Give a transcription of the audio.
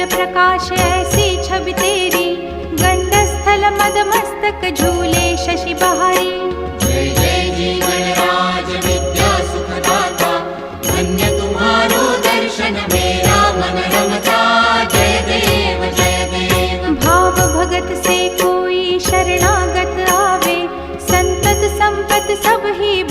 प्रकाश ऐसी छवि तेरी, गंडस्थल मद मस्तक झूले शशि बहारी। जय जय जीवन राज विद्या सुखदाता, धन्य तुम्हारो दर्शन मेरा मन रमता। जय देव जय देव। भाव भगत से कोई शरणागत आवे, संतत संपत सब ही